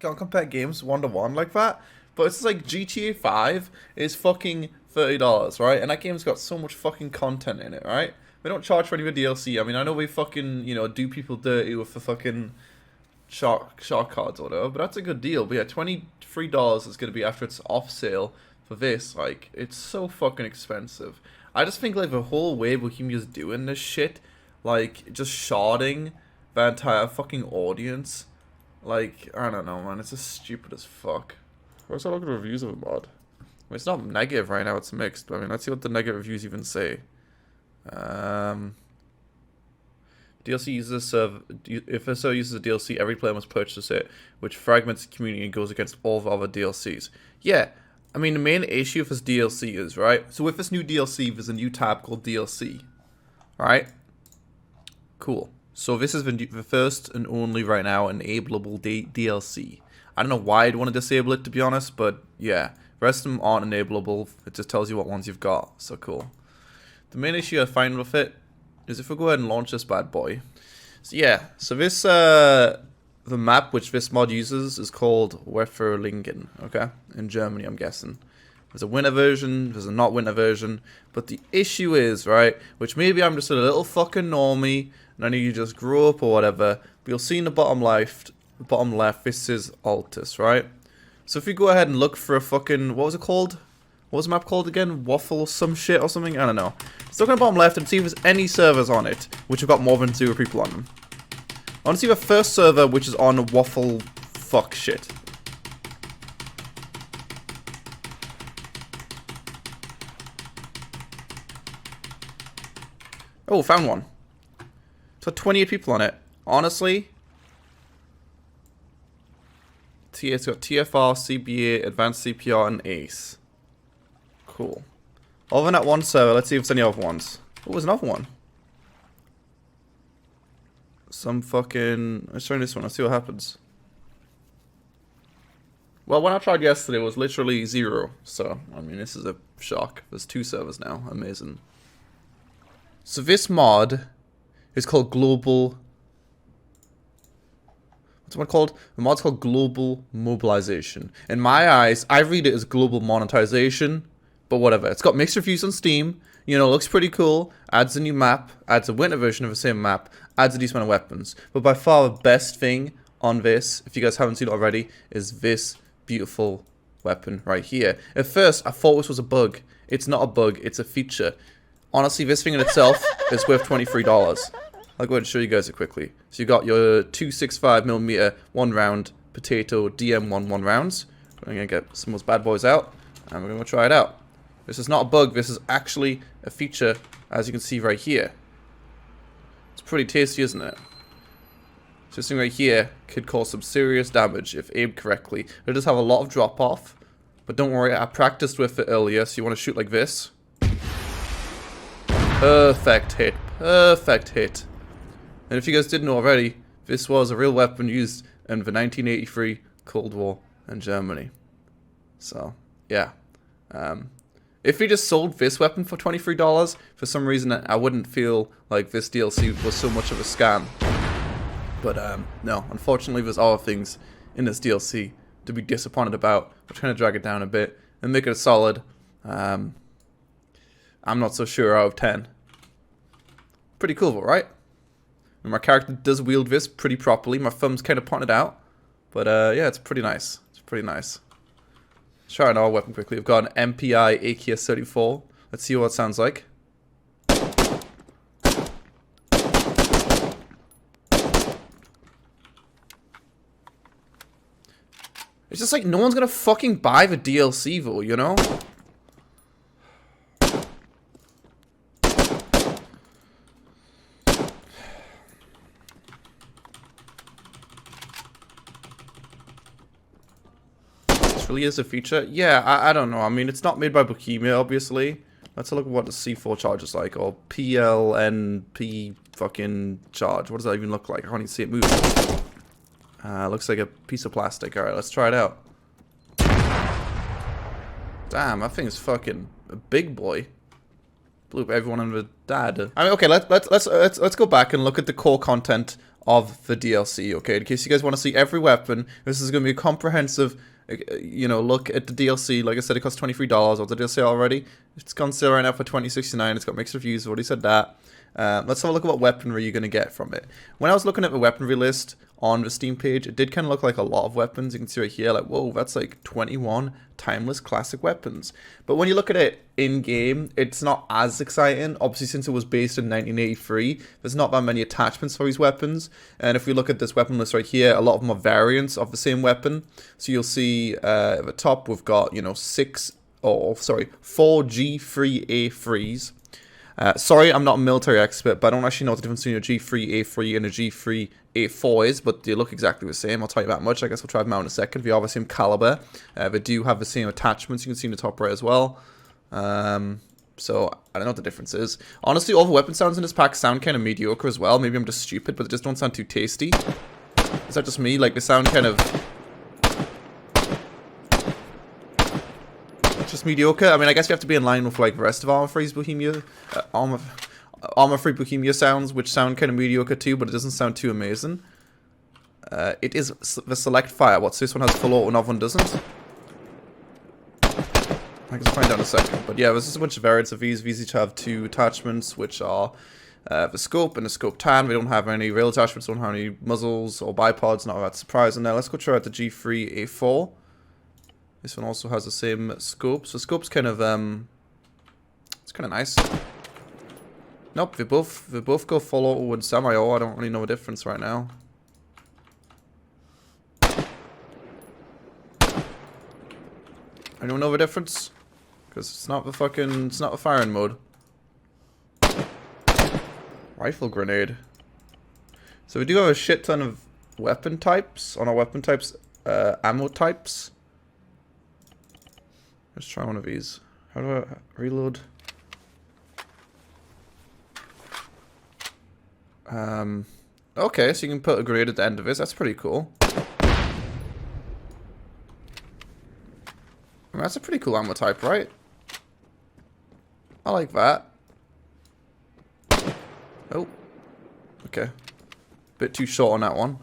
Can't compare games one to one like that. But it's like GTA 5 is fucking $30, right? And that game's got so much fucking content in it, right? We don't charge for any of the DLC. I mean, I know we fucking, do people dirty with the fucking shark cards or whatever, but that's a good deal. But yeah, $23 is going to be after it's off sale for this. Like, it's so fucking expensive. I just think, like, the whole way Bohemia's doing this shit, like, just sharding the entire fucking audience, like, I don't know, man. It's just stupid as fuck. Where's a lot of reviews of the mod? Well, it's not negative right now, it's mixed. I mean, let's see what the negative reviews even say. DLC uses a server. If a server uses a DLC, every player must purchase it, which fragments the community and goes against all the other DLCs. Yeah, I mean, the main issue with this DLC is, right? So with this new DLC, there's a new tab called DLC, right? Cool. So this is the first and only right now enableable DLC. I don't know why I'd want to disable it, to be honest, but yeah. The rest of them aren't enableable. It just tells you what ones you've got. So cool. The main issue I find with it is if we go ahead and launch this bad boy. So yeah, so this, the map which this mod uses is called Weferlingen, okay? In Germany, I'm guessing. There's a winter version, there's a not winter version, but the issue is, right, which maybe I'm just a little fucking normie, and I need to just grow up or whatever, but you'll see in the bottom left, this is Altus, right? So if you go ahead and look for a fucking, what was it called? What was the map called again? Waffle some shit or something? I don't know. Let's look on the bottom left and see if there's any servers on it, which have got more than 0 people on them. I want to see the first server, which is on waffle fuck shit. Oh, found one. It's got 28 people on it. Honestly, it's got TFR, CBA, Advanced CPR, and ACE. Cool. Other than that one server, let's see if there's any other ones. Oh, there's another one. Some fucking... Let's try this one, let's see what happens. Well, when I tried yesterday, it was literally 0. So, I mean, this is a shock. There's 2 servers now. Amazing. So this mod is called Global... What's the mod called? The mod's called Global Mobilization. In my eyes, I read it as Global Monetization, but whatever. It's got mixed reviews on Steam. You know, looks pretty cool. Adds a new map. Adds a winter version of the same map. Adds a decent amount of weapons. But by far the best thing on this, if you guys haven't seen it already, is this beautiful weapon right here. At first, I thought this was a bug. It's not a bug. It's a feature. Honestly, this thing in itself is worth $23. I'll go ahead and show you guys it quickly. So you got your 265mm 1 round potato DM1 rounds. We're going to get some of those bad boys out, and we're going to try it out. This is not a bug, this is actually a feature, as you can see right here. It's pretty tasty, isn't it? So this thing right here could cause some serious damage if aimed correctly. It does have a lot of drop off, but don't worry, I practiced with it earlier, so you want to shoot like this. Perfect hit, perfect hit. And if you guys didn't know already, this was a real weapon used in the 1983 Cold War in Germany. So, yeah. If we just sold this weapon for $23, for some reason I wouldn't feel like this DLC was so much of a scam. But, no, unfortunately there's other things in this DLC to be disappointed about. We're trying to drag it down a bit and make it a solid, I'm not so sure out of 10. Pretty cool though, right? And my character does wield this pretty properly. My thumb's kind of pointed out. But yeah, it's pretty nice. It's pretty nice. Let's try another weapon quickly. We've got an MPI AKS-34. Let's see what it sounds like. It's just like no one's gonna fucking buy the DLC though, you know? Really is a feature? Yeah, I don't know. I mean, it's not made by Bohemia, obviously. Let's look at what the C4 charge is like, or PLNP fucking charge. What does that even look like? I can't even see it move. Looks like a piece of plastic. Alright, let's try it out. Damn, that thing's fucking a big boy. Blew up everyone in the dad. I mean, okay, let's go back and look at the core content of the DLC, okay? In case you guys want to see every weapon, this is going to be a comprehensive, look at the DLC. Like I said, it costs $23. Of the DLC already, it's on sale right now for $20.69. It's got mixed reviews. I've already said that. Let's have a look at what weaponry you're going to get from it. When I was looking at the weaponry list on the Steam page, it did kind of look like a lot of weapons. You can see right here, like, whoa, that's like 21 timeless classic weapons. But when you look at it in-game, it's not as exciting. Obviously, since it was based in 1983, there's not that many attachments for these weapons. And if we look at this weapon list right here, a lot of them are variants of the same weapon. So you'll see at the top, we've got, 4 G3A3s. Sorry, I'm not a military expert, but I don't actually know what the difference between a G3A3 and a G3A4 is, but they look exactly the same, I'll tell you that much. I guess we'll try them out in a second. They are the same caliber. They do have the same attachments, you can see in the top right as well. So, I don't know what the difference is. Honestly, all the weapon sounds in this pack sound kind of mediocre as well. Maybe I'm just stupid, but they just don't sound too tasty. Is that just me? Like, they sound kind of... just mediocre. I mean, I guess you have to be in line with like the rest of Arma 3's Bohemia, Arma 3 Bohemia sounds, which sound kind of mediocre too, but it doesn't sound too amazing. It is the select fire. What's this one has full auto, another one doesn't? I can find out in a second. But yeah, there's just a bunch of variants of these. These each have 2 attachments, which are the scope and the scope tan. We don't have any rail attachments, don't have any muzzles or bipods. Not that surprising. Now let's go try out the G3A4. This one also has the same scope. So scope's kind of it's kind of nice. Nope, they both go full auto and semi-auto. I don't really know the difference right now. I don't know the difference because it's not the firing mode. Rifle grenade. So we do have a shit ton of weapon types on our weapon types, ammo types. Let's try one of these. How do I reload? Okay, so you can put a grenade at the end of this. That's pretty cool. I mean, that's a pretty cool ammo type, right? I like that. Oh. Okay. Bit too short on that one.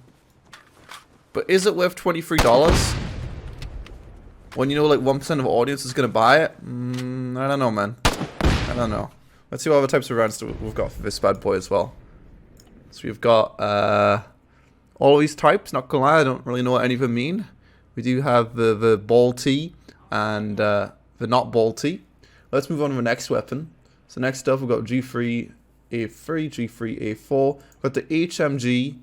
But is it worth $23? When you know like 1% of the audience is going to buy it? I don't know, man. I don't know. Let's see what other types of rounds we've got for this bad boy as well. So we've got all these types. Not gonna lie, I don't really know what any of them mean. We do have the ball T and the not ball T. Let's move on to the next weapon. So next up we've got G3A3, G3A4. We've got the HMG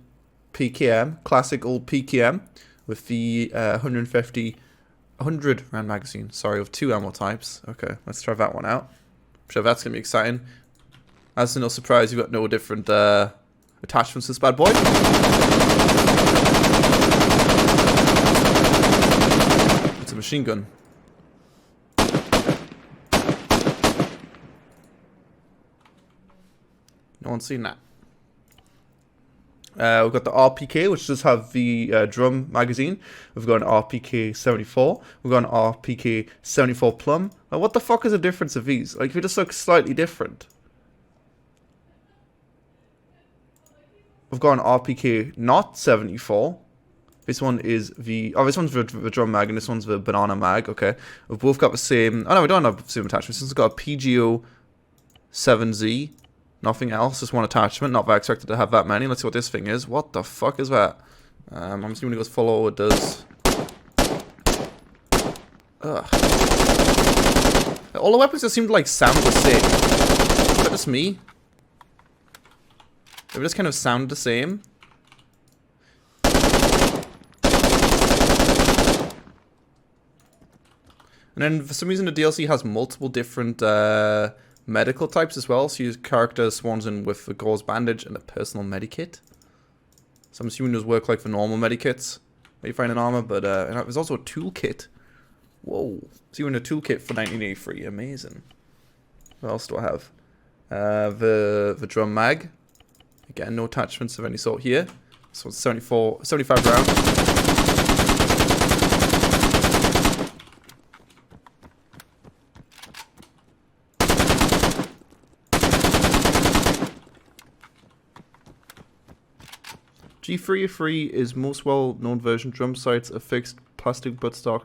PKM, classic old PKM with the 100 round magazine, sorry, with 2 ammo types. Okay, let's try that one out. I'm sure that's gonna be exciting. As to no surprise, you've got no different attachments to this bad boy. It's a machine gun. No one's seen that. We've got the RPK, which does have the drum magazine. We've got an RPK 74. We've got an RPK 74 Plum. Like, what the fuck is the difference of these? Like, they just look slightly different. We've got an RPK not 74. This one is the... oh, this one's the drum mag, and this one's the banana mag. Okay. We've both got the same... oh, no, we don't have the same attachments. This one's got a PGO 7Z. Nothing else, just one attachment. Not that I expected to have that many. Let's see what this thing is. What the fuck is that? I'm assuming it goes full auto, it does. Ugh. All the weapons just seem to like sound the same. Is that just me? They just kind of sound the same. And then for some reason the DLC has multiple different medical types as well. So your character spawns in with a gauze bandage and a personal medikit. So I'm assuming those work like the normal medikits that you find in Arma, but there's also a toolkit. Whoa. So you're in a toolkit for 1983. Amazing. What else do I have? The drum mag. Again, no attachments of any sort here. So it's 75 rounds. G3A3 is most well-known version. Drum sights a fixed plastic buttstock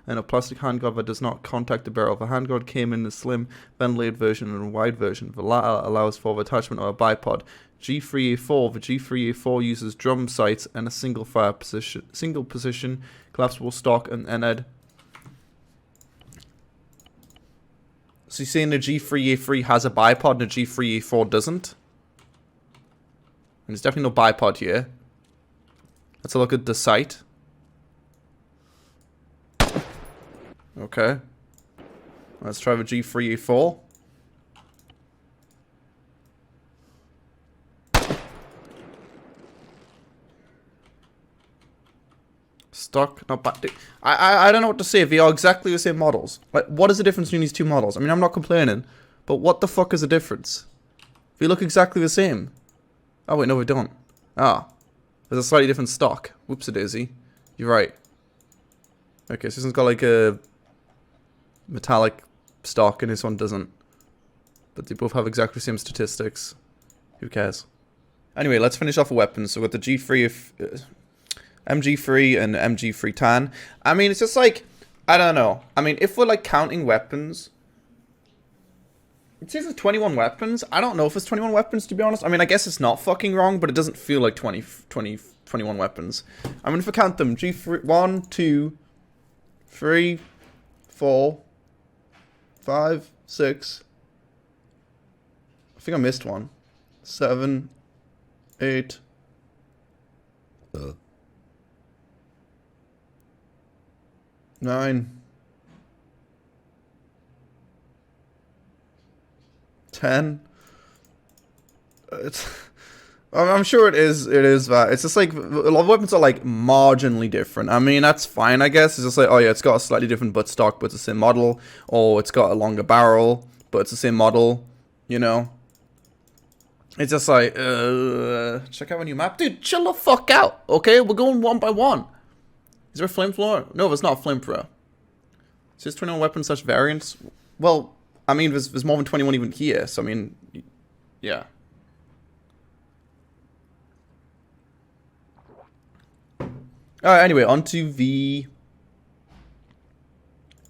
and a plastic handguard that does not contact the barrel. The handguard came in a slim, ventilated version and a wide version. The latter allows for the attachment of a bipod. G3A4. The G3A4 uses drum sights and a single position, collapsible stock and head. So you're saying the G3A3 has a bipod and the G3A4 doesn't? And there's definitely no bipod here. Let's have a look at the sight. Okay. Let's try the G3A4. Stock, not bad. I don't know what to say. They are exactly the same models. Like, what is the difference between these two models? I mean, I'm not complaining, but what the fuck is the difference? They look exactly the same. Oh wait, no, we don't. Ah, there's a slightly different stock. Whoops-a-daisy. You're right. Okay, so this one's got like a metallic stock, and this one doesn't. But they both have exactly the same statistics. Who cares? Anyway, let's finish off with weapons. So we've got the G3 MG3 and MG3 tan. I mean, it's just like, I don't know. I mean, if we're like counting weapons, it says it's 21 weapons. I don't know if it's 21 weapons, to be honest. I mean, I guess it's not fucking wrong, but it doesn't feel like 21 weapons. I mean, if I count them, G3, 1, 2, 3, 4, 5, 6. I think I missed one. 7, 8. 9, 10. I'm sure it is that. It's just like, a lot of weapons are like marginally different. I mean, that's fine, I guess. It's just like, oh yeah, it's got a slightly different buttstock, but it's the same model. Or it's got a longer barrel, but it's the same model, you know? It's just like, check out a new map. Dude, chill the fuck out, okay? We're going one by one. Is there a flamethrower? No, there's not a flamethrower. It says 21 weapons such variants. Well, I mean, there's more than 21 even here, so I mean, yeah. Alright, anyway, onto the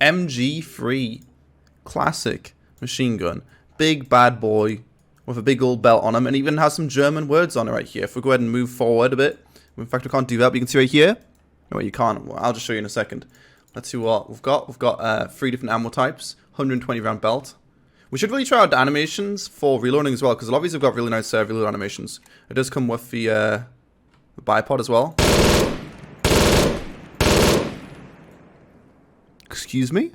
MG3 classic machine gun. Big bad boy with a big old belt on him, and even has some German words on it right here. If we go ahead and move forward a bit, in fact, we can't do that, but you can see right here. No, you can't. Well, I'll just show you in a second. Let's see what we've got. We've got 3 different ammo types, 120 round belt. We should really try out the animations for reloading as well, because a lot of these have got really nice reload animations. It does come with the bipod as well. Excuse me?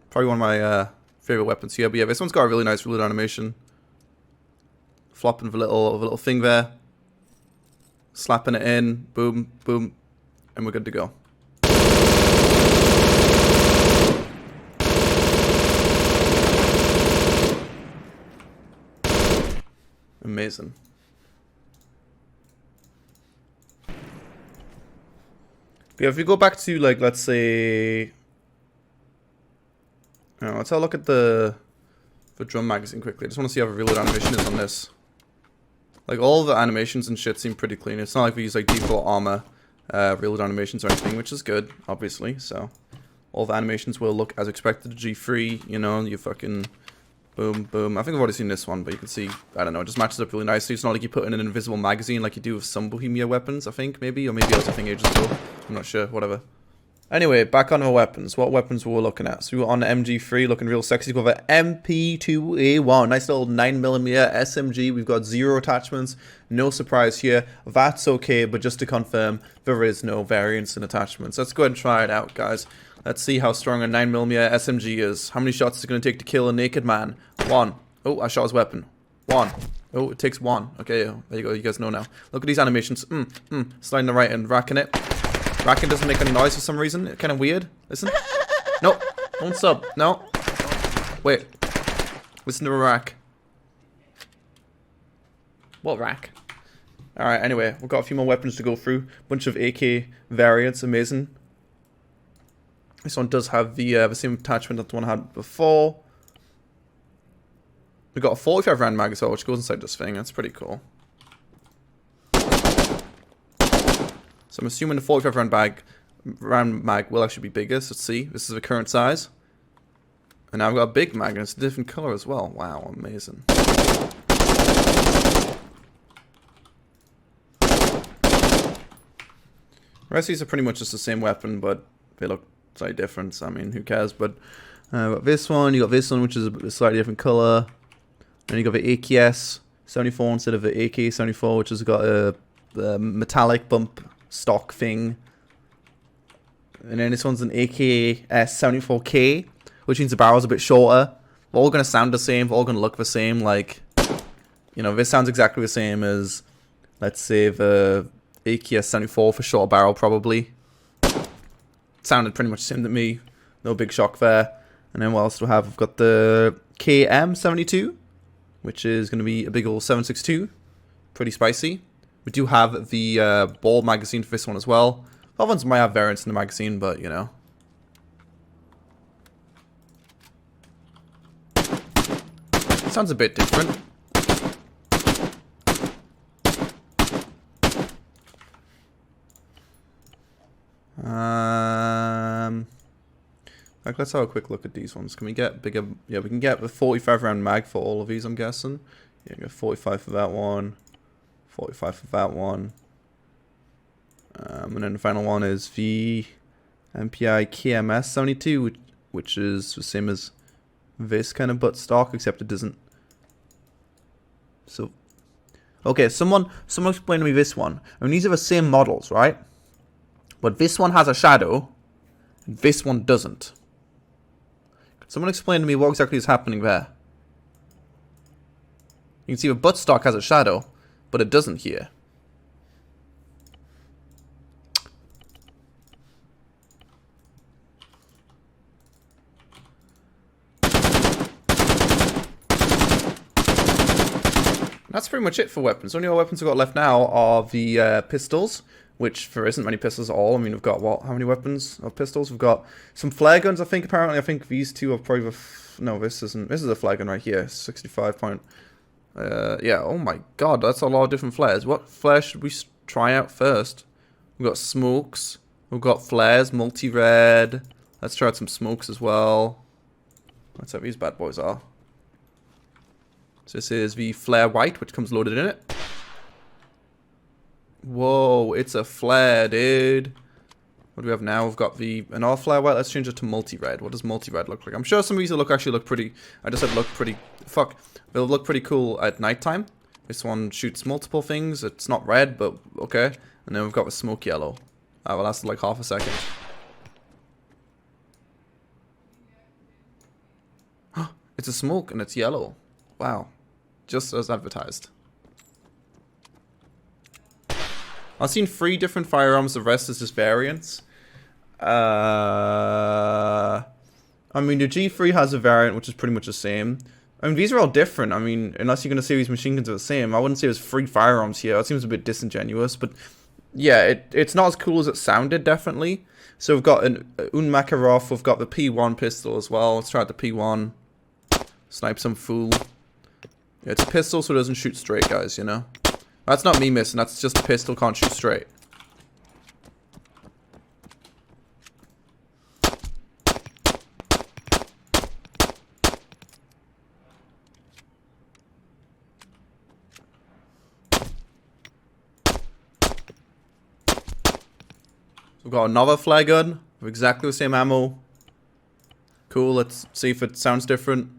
Probably one of my favorite weapons here, but yeah, this one's got a really nice reload animation. Flopping the little thing there. Slapping it in. Boom, boom. And we're good to go. Amazing. Yeah, if we go back to, like, let's say... let's have a look at the drum magazine quickly. I just want to see how the reload animation is on this. Like, all the animations and shit seem pretty clean. It's not like we use, like, default Arma reload animations or anything, which is good, obviously. So, all the animations will look as expected. G3, you know, you fucking boom, boom. I think I've already seen this one, but you can see, I don't know, it just matches up really nicely. It's not like you put in an invisible magazine like you do with some Bohemia weapons, I think, maybe. Or maybe that's a thing ages ago. I'm not sure, whatever. Anyway, back on our weapons. What weapons were we looking at? So we were on the MG3, looking real sexy. We've got the MP2A1. Nice little 9mm SMG. We've got 0 attachments. No surprise here. That's okay, but just to confirm, there is no variance in attachments. Let's go ahead and try it out, guys. Let's see how strong a 9mm SMG is. How many shots is it going to take to kill a naked man? 1. Oh, I shot his weapon. 1. Oh, it takes 1. Okay, there you go. You guys know now. Look at these animations. Sliding the right and racking it. Racking doesn't make any noise for some reason. It's kind of weird. Listen. Nope. Don't sub. No. Wait. Listen to a rack. What rack? Alright, anyway. We've got a few more weapons to go through. Bunch of AK variants. Amazing. This one does have the same attachment that the one I had before. We got a 45 round mag as well, which goes inside this thing. That's pretty cool. So I'm assuming the 45 round mag will actually be bigger. So let's see. This is the current size. And now I've got a big mag, and it's a different color as well. Wow, amazing. The rest of these are pretty much just the same weapon, but they look slightly different. So, I mean, who cares? But got this one, you got this one, which is a slightly different color. Then you got the AKS 74 instead of the AK 74, which has got a metallic bump stock thing. And then this one's an AKS 74K, which means the barrel's a bit shorter. They're all going to sound the same. They're all going to look the same. Like, you know, this sounds exactly the same as, let's say, the AKS 74 for short barrel, probably. Sounded pretty much the same to me. No big shock there. And then what else do we have? We've got the KM 72, which is going to be a big old 7.62. Pretty spicy. We do have the ball magazine for this one as well. Other ones might have variants in the magazine, but you know. Sounds a bit different. Like, let's have a quick look at these ones. Can we get bigger? Yeah, we can get the 45 round mag for all of these, I'm guessing. Yeah, go 45 for that one, 45 for that one. And then the final one is the MPI KMS 72, which is the same as this kind of butt stock, except it doesn't. So, okay, someone explain to me this one. I mean, these are the same models, right? But this one has a shadow, and this one doesn't. Could someone explain to me what exactly is happening there? You can see the buttstock has a shadow, but it doesn't here. That's pretty much it for weapons. The only other weapons we've got left now are the pistols, which there isn't many pistols at all. I mean, we've got, what, how many weapons of pistols? We've got some flare guns, I think, apparently. I think these two are probably the... no, this isn't. This is a flare gun right here. 65 point... yeah, oh my god, that's a lot of different flares. What flare should we try out first? We've got smokes. We've got flares, multi-red. Let's try out some smokes as well. Let's see what these bad boys are. So this is the flare white, which comes loaded in it. Whoa, it's a flare, dude. What do we have now? We've got the another flare white. Let's change it to multi-red. What does multi-red look like? I'm sure some of these will actually look pretty... I just said look pretty... Fuck. They'll look pretty cool at nighttime. This one shoots multiple things. It's not red, but okay. And then we've got the smoke yellow. That will last like half a second. It's a smoke and it's yellow. Wow. Just as advertised. I've seen 3 different firearms. The rest is just variants. I mean, the G3 has a variant, which is pretty much the same. I mean, these are all different. I mean, unless you're going to say these machine guns are the same. I wouldn't say there's 3 firearms here. That seems a bit disingenuous. But, yeah, it's not as cool as it sounded, definitely. So we've got an Makarov. We've got the P1 pistol as well. Let's try out the P1. Snipe some fool. Yeah, it's a pistol, so it doesn't shoot straight, guys, you know? That's not me missing. That's just a pistol, can't shoot straight. So we've got another flare gun with exactly the same ammo. Cool, let's see if it sounds different.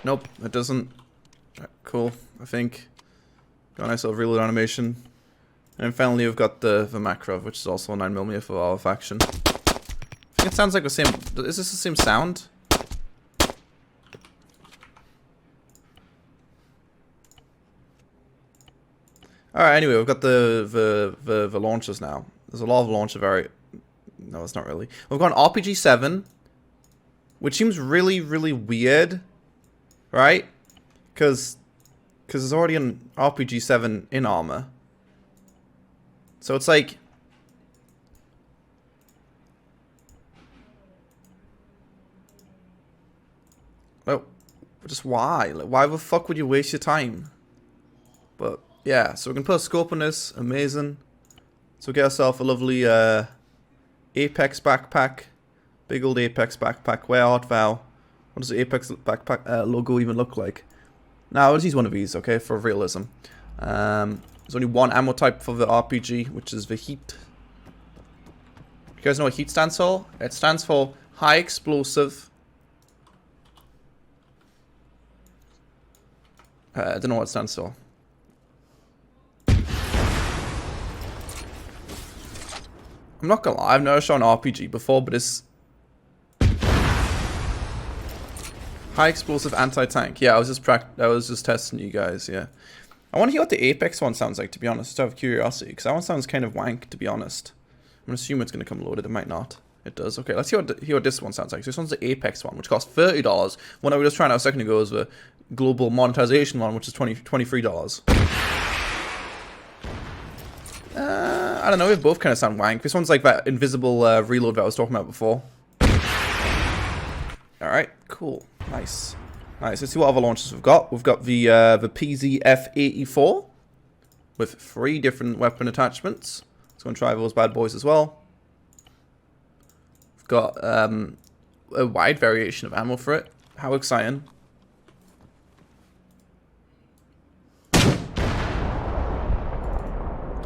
Nope, it doesn't. Right, cool, I think. Got a nice little reload animation. And finally we've got the Makarov, which is also a 9mm for our faction. I think it sounds like the same... Is this the same sound? Alright, anyway, we've got the launchers now. There's a lot of launcher No, it's not really. We've got an RPG-7, which seems really, really weird, right? Because there's already an RPG-7 in Arma. So it's like... Oh, But just why? Like, why the fuck would you waste your time? But, yeah. So we can put a scope on this. Amazing. So get ourselves a lovely Apex backpack. Big old Apex backpack. Where art thou? What does the Apex backpack logo even look like? Now, let's use one of these, okay, for realism. There's only one ammo type for the RPG, which is the heat. You guys know what heat stands for? It stands for high explosive. I don't know what it stands for. I'm not gonna lie, I've never shown an RPG before, but it's high explosive anti-tank. Yeah, I was just testing you guys. Yeah, I want to hear what the Apex one sounds like. To be honest, just out of curiosity, because that one sounds kind of wank. To be honest, I'm gonna assume it's gonna come loaded. It might not. It does. Okay, let's hear what this one sounds like. So this one's the Apex one, which costs $30. One I was just trying out a second ago is the global monetization one, which is $23. I don't know. They both kind of sound wank. This one's like that invisible reload that I was talking about before. All right, cool. Nice. Nice. Let's see what other launchers we've got. We've got the PZF-84 with 3 different weapon attachments. Let's go and try those bad boys as well. We've got a wide variation of ammo for it. How exciting.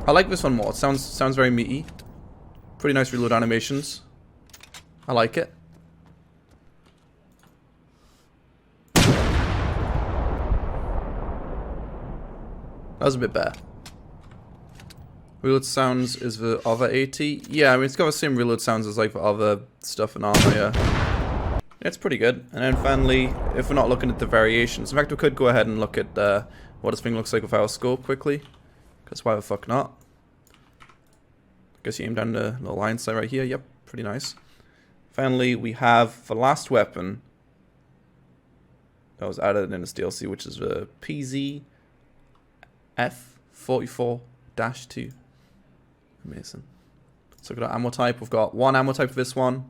I like this one more. It sounds very meaty. Pretty nice reload animations. I like it. That was a bit better. Reload sounds is the other 80. Yeah, I mean, it's got the same reload sounds as like the other stuff in Arma, yeah. It's pretty good. And then finally, if we're not looking at the variations, in fact, we could go ahead and look at what this thing looks like with our scope quickly. Because why the fuck not? I guess you aim down the line sight right here. Yep, pretty nice. Finally, we have the last weapon that was added in this DLC, which is the PZ F44-2. Amazing. So we've got ammo type. We've got one ammo type for this one.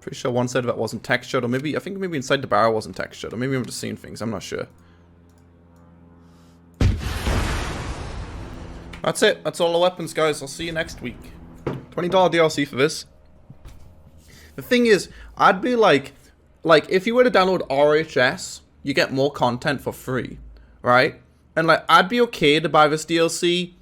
Pretty sure one side of it wasn't textured, or maybe, I think maybe inside the barrel wasn't textured, or maybe I'm just seeing things, I'm not sure. That's it. That's all the weapons, guys. I'll see you next week. $20 DLC for this. The thing is, I'd be like if you were to download RHS, you get more content for free, right? And like, I'd be okay to buy this DLC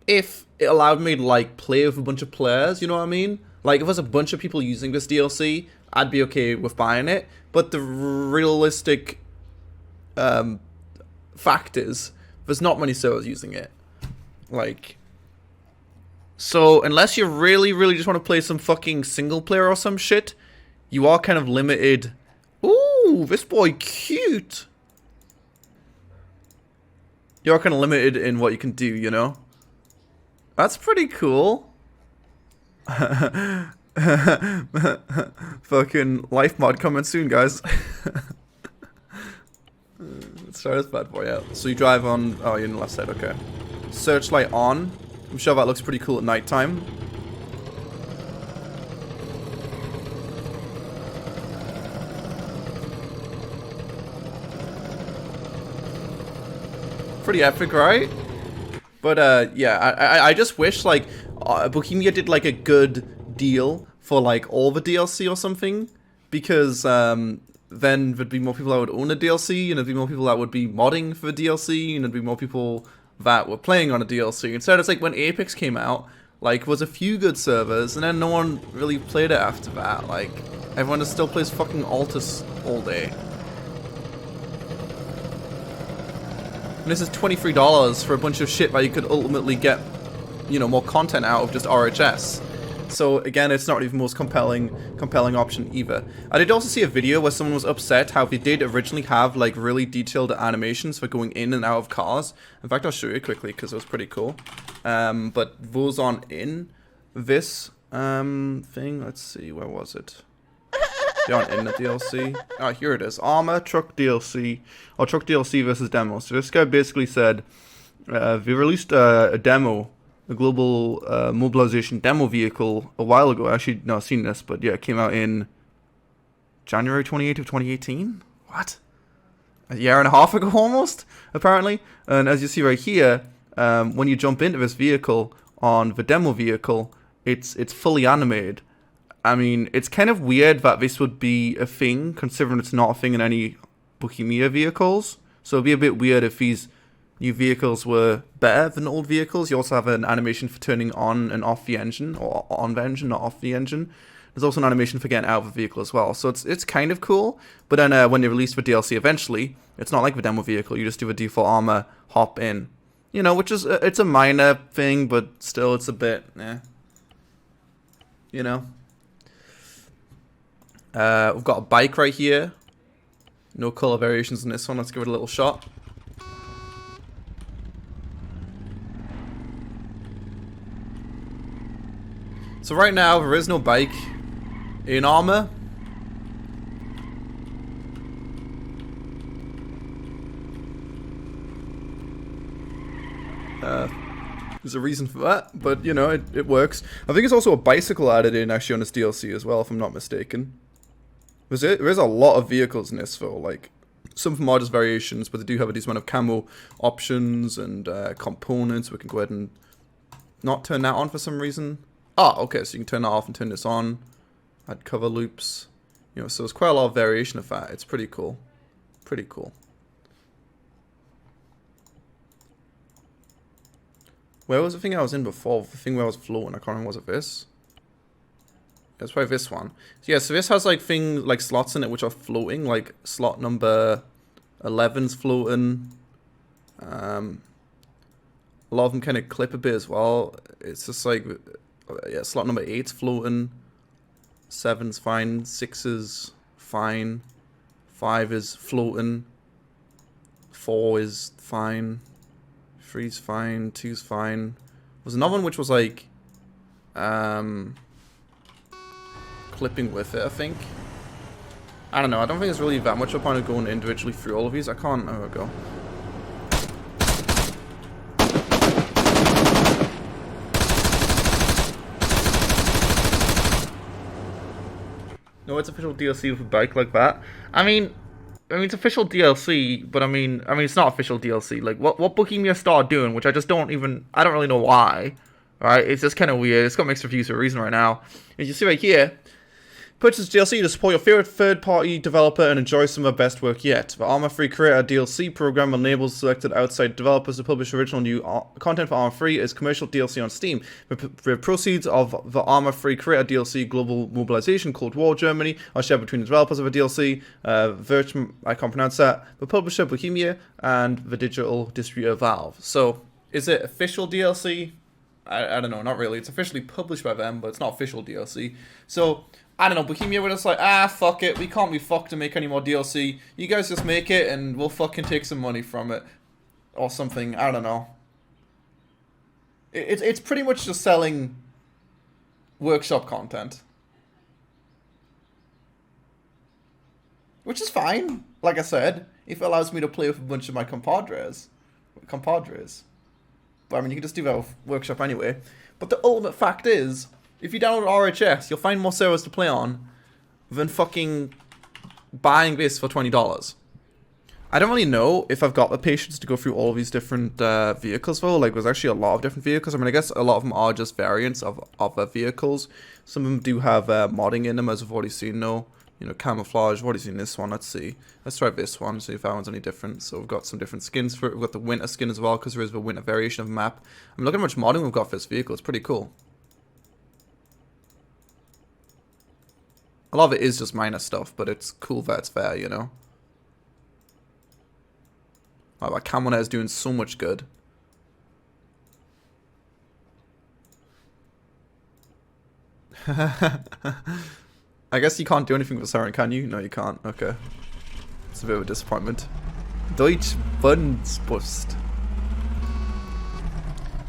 if it allowed me to like play with a bunch of players. You know what I mean? Like, if there's a bunch of people using this DLC, I'd be okay with buying it. But the realistic fact is, there's not many servers using it. Like, so unless you really, really just want to play some fucking single player or some shit, you are kind of limited. Ooh, this boy cute. You are kind of limited in what you can do, you know? That's pretty cool. Fucking life mod coming soon, guys. Let's try this bad boy out. So you drive on. Oh, you're on the left side, okay. Searchlight on. I'm sure that looks pretty cool at nighttime. Pretty epic, right? But yeah, I just wish like Bohemia did like a good deal for like all the DLC or something, because then there'd be more people that would own a DLC, and there'd be more people that would be modding for the DLC, and there'd be more people that were playing on a DLC. Instead, it's like when Apex came out, like, was a few good servers, and then no one really played it after that. Like, everyone just still plays fucking Altus all day. And this is $23 for a bunch of shit that you could ultimately get, you know, more content out of just RHS. So again, it's not even the most compelling option either. I did also see a video where someone was upset how they did originally have like really detailed animations for going in and out of cars. In fact, I'll show you quickly because it was pretty cool. But those aren't in this thing. Let's see, where was it? They aren't in the DLC. Ah, here it is. Arma Truck DLC. Or Truck DLC versus demo. So this guy basically said, we released a demo, a global mobilization demo vehicle a while ago. Actually, no, I've seen this, but yeah, it came out in January 28th of 2018. What? A year and a half ago almost, apparently. And as you see right here, when you jump into this vehicle on the demo vehicle, it's fully animated. I mean, it's kind of weird that this would be a thing, considering it's not a thing in any Bohemia vehicles. So it'd be a bit weird if these new vehicles were better than old vehicles. You also have an animation for turning on and off the engine, or on the engine, not off the engine. There's also an animation for getting out of the vehicle as well. So it's kind of cool. But then when they release the DLC eventually, it's not like the demo vehicle. You just do a default Arma, hop in. You know, which is, it's a minor thing, but still it's a bit, you know. We've got a bike right here. No color variations in this one. Let's give it a little shot. So right now, there is no bike in Arma. There's a reason for that, but you know, it works. I think there's also a bicycle added in actually on this DLC as well, if I'm not mistaken. There is a lot of vehicles in this though, like some of them are just variations, but they do have a decent amount of camo options and components. We can go ahead and not turn that on for some reason. Ah, okay, so you can turn that off and turn this on. Add cover loops. You know, so there's quite a lot of variation of that. It's pretty cool. Pretty cool. Where was the thing I was in before? The thing where I was floating. I can't remember. Was it this? That's probably this one. So yeah, so this has like things like slots in it which are floating. Like slot number 11's floating. A lot of them kind of clip a bit as well. It's just like, yeah, slot number 8's floating. 7's fine. 6 is fine. 5 is floating. 4 is fine. 3's fine, 2's fine. There's another one which was like clipping with it, I think. I don't know, I don't think there's really that much of a point of going individually through all of these. I can't, oh, there we go. No, it's official DLC with a bike like that. I mean, it's official DLC, but I mean, it's not official DLC. Like, what Bohemia started doing, which I don't really know why, right? It's just kind of weird. It's got mixed reviews for a reason right now. As you see right here, purchase DLC to support your favorite third-party developer and enjoy some of the best work yet. The Arma Free Creator DLC program enables selected outside developers to publish original new content for Arma Free as commercial DLC on Steam. The proceeds of the Arma Free Creator DLC Global Mobilization Cold War Germany are shared between the developers of the DLC, I can't pronounce that, the publisher Bohemia, and the digital distributor Valve. So, is it official DLC? I don't know, not really. It's officially published by them, but it's not official DLC. So, I don't know, Bohemia were just like, fuck it, we can't be fucked to make any more DLC. You guys just make it and we'll fucking take some money from it. Or something, I don't know. It's pretty much just selling workshop content. Which is fine, like I said, if it allows me to play with a bunch of my compadres. But I mean, you can just do that with workshop anyway. But the ultimate fact is, if you download RHS, you'll find more servers to play on than fucking buying this for $20. I don't really know if I've got the patience to go through all of these different vehicles though. Like, there's actually a lot of different vehicles. I mean, I guess a lot of them are just variants of the vehicles. Some of them do have modding in them, as we've already seen though. You know, camouflage. I've already seen this one. Let's see. Let's try this one, see if that one's any different. So we've got some different skins for it. We've got the winter skin as well, because there is a winter variation of the map. I mean, look how much modding we've got for this vehicle. It's pretty cool. A lot of it is just minor stuff, but it's cool that it's there, you know? Wow, that cam on there is doing so much good. I guess you can't do anything with Siren, can you? No, you can't. Okay. It's a bit of a disappointment. Deutsch Bundsbust.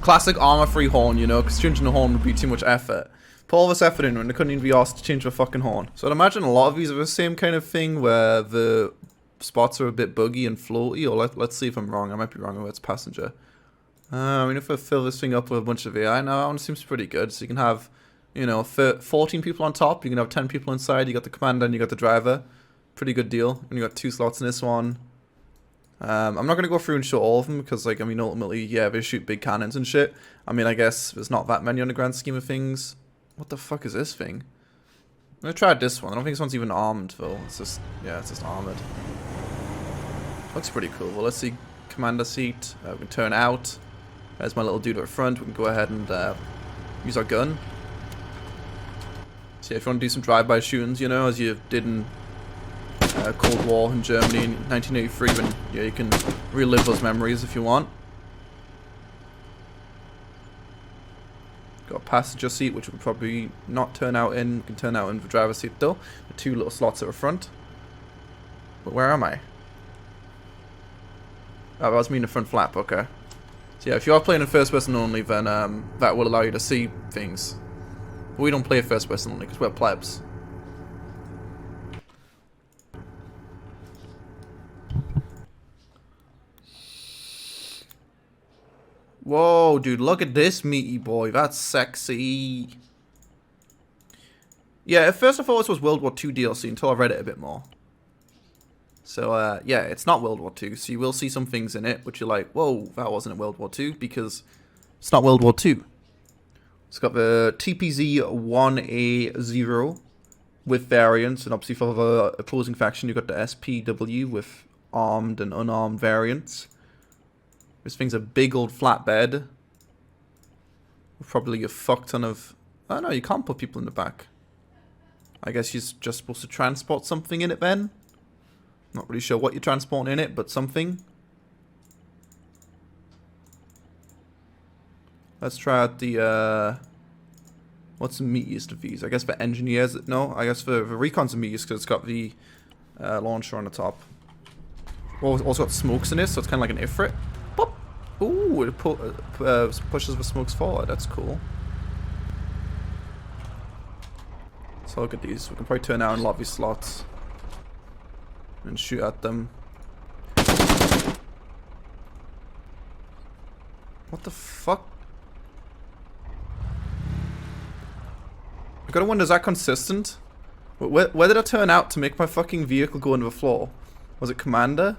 Classic Arma free horn, you know, because changing the horn would be too much effort. Put all this effort in when they couldn't even be asked to change the fucking horn. So I'd imagine a lot of these are the same kind of thing where the spots are a bit buggy and floaty, or let's see if I'm wrong. I might be wrong about it's passenger. I mean, if I fill this thing up with a bunch of AI now, that one seems pretty good. So you can have, you know, 14 people on top, you can have 10 people inside, you got the commander and you got the driver. Pretty good deal. And you got 2 slots in this one. I'm not going to go through and show all of them because, like, I mean, ultimately, yeah, they shoot big cannons and shit. I mean, I guess there's not that many on the grand scheme of things. What the fuck is this thing? I'm going to try this one. I don't think this one's even armed, though. It's just, yeah, it's just armored. Looks pretty cool. Well, let's see. Commander seat. We can turn out. There's my little dude at the front. We can go ahead and use our gun. So yeah, if you want to do some drive-by shootings, you know, as you did in Cold War in Germany in 1983, then yeah, you can relive those memories if you want. Got a passenger seat, which would probably not turn out in. You can turn out in the driver's seat though. The 2 little slots at the front. But where am I? Oh, that was me in the front flap, okay. So yeah, if you are playing in first person only, then that will allow you to see things. But we don't play first person only because we're plebs. Whoa, dude, look at this meaty boy. That's sexy. Yeah, at first I thought this was World War II DLC until I read it a bit more. So, yeah, it's not World War II, so you will see some things in it, which you're like, whoa, that wasn't World War II, because it's not World War II. It's got the TPZ-1A0 with variants, and obviously for the opposing faction, you've got the SPW with armed and unarmed variants. This thing's a big old flatbed. With probably a fuck ton of... Oh no, you can't put people in the back. I guess you're just supposed to transport something in it then? Not really sure what you're transporting in it, but something. Let's try out the, what's the meatiest of these? I guess for engineers, no, I guess for recon's the meatiest because it's got the launcher on the top. Also got smokes in it, so it's kind of like an Ifrit. Pop! Ooh, it pushes the smokes forward, that's cool. So look at these, we can probably turn out in lobby slots. And shoot at them. What the fuck? I gotta wonder, is that consistent? Where did I turn out to make my fucking vehicle go into the floor? Was it Commander?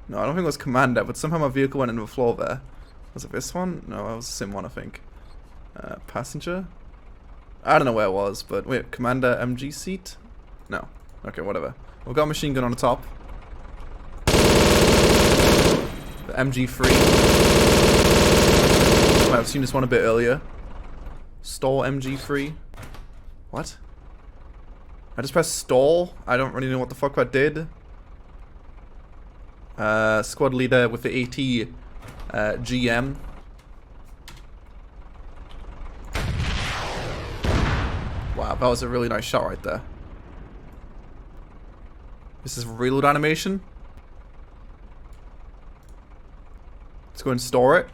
No, I don't think it was Commander, but somehow my vehicle went into the floor there. Was it this one? No, that was the same one, I think. Passenger? I don't know where it was, but wait, Commander MG seat? No. Okay, whatever. We've got a machine gun on the top. The MG3. Might have seen this one a bit earlier. Stall MG3. What? I just pressed stall. I don't really know what the fuck that did. Squad leader with the AT GM. Wow, that was a really nice shot right there. This is reload animation. Let's go and store it.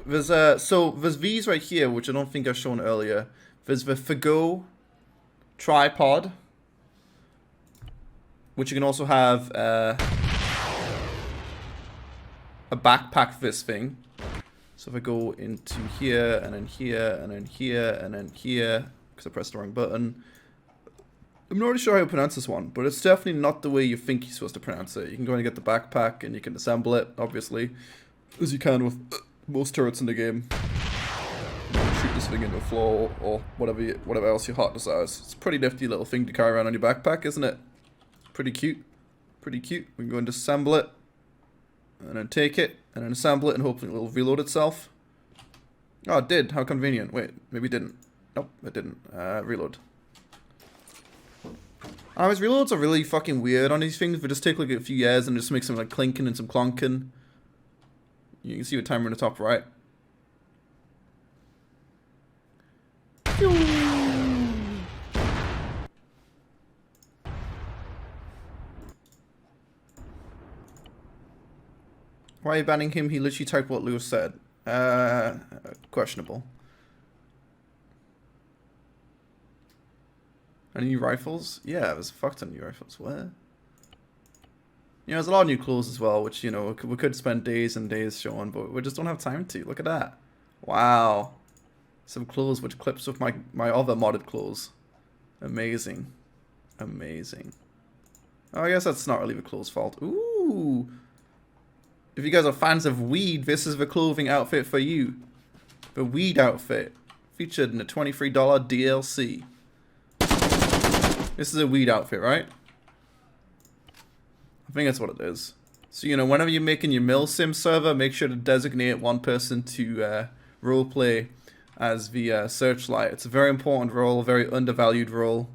There's so there's these right here, which I don't think I've shown earlier. There's the Fago tripod, which you can also have a backpack for this thing. So if I go into here, and then here, and then here, and then here, because I pressed the wrong button. I'm not really sure how to pronounce this one, but it's definitely not the way you think you're supposed to pronounce it. You can go and get the backpack, and you can assemble it, obviously, as you can with most turrets in the game. Shoot this thing into the floor, or whatever else your heart desires. It's a pretty nifty little thing to carry around on your backpack, isn't it? Pretty cute. Pretty cute. We can go and disassemble it. And then take it, and then assemble it, and hopefully it will reload itself. Oh, it did. How convenient. Wait, maybe it didn't. Nope, it didn't. Reload. These reloads are really fucking weird on these things. They just take like a few years and just make some like clinking and some clonking. You can see the timer on the top right. Why are you banning him? He literally typed what Lewis said. Questionable. Any new rifles? Yeah, there's a fuck ton of new rifles. Where? You know, there's a lot of new clothes as well, which, you know, we could spend days and days showing, but we just don't have time to. Look at that. Wow. Some clothes which clips with my other modded clothes. Amazing. Amazing. Oh, I guess that's not really the clothes' fault. Ooh. If you guys are fans of weed, this is the clothing outfit for you. The weed outfit. Featured in the $23 DLC. This is a weed outfit, right? I think that's what it is. So, you know, whenever you're making your milsim server, make sure to designate one person to roleplay as the Searchlight. It's a very important role, a very undervalued role.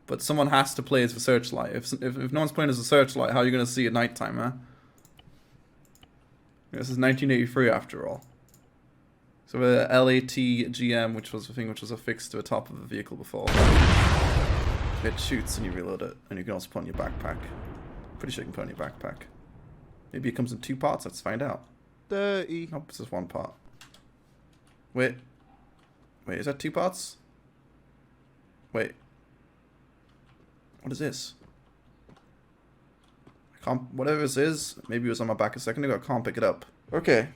But someone has to play as the Searchlight. If no one's playing as the Searchlight, how are you going to see at nighttime, huh? This is 1983 after all. So the LAT-GM, which was the thing which was affixed to the top of the vehicle before. It shoots and you reload it. And you can also put on your backpack. Pretty sure you can put on your backpack. Maybe it comes in 2 parts, let's find out. 30. Nope, it's just 1 part. Wait, is that 2 parts? Wait. What is this? Whatever this is, maybe it was on my back a second ago, I can't pick it up. Okay.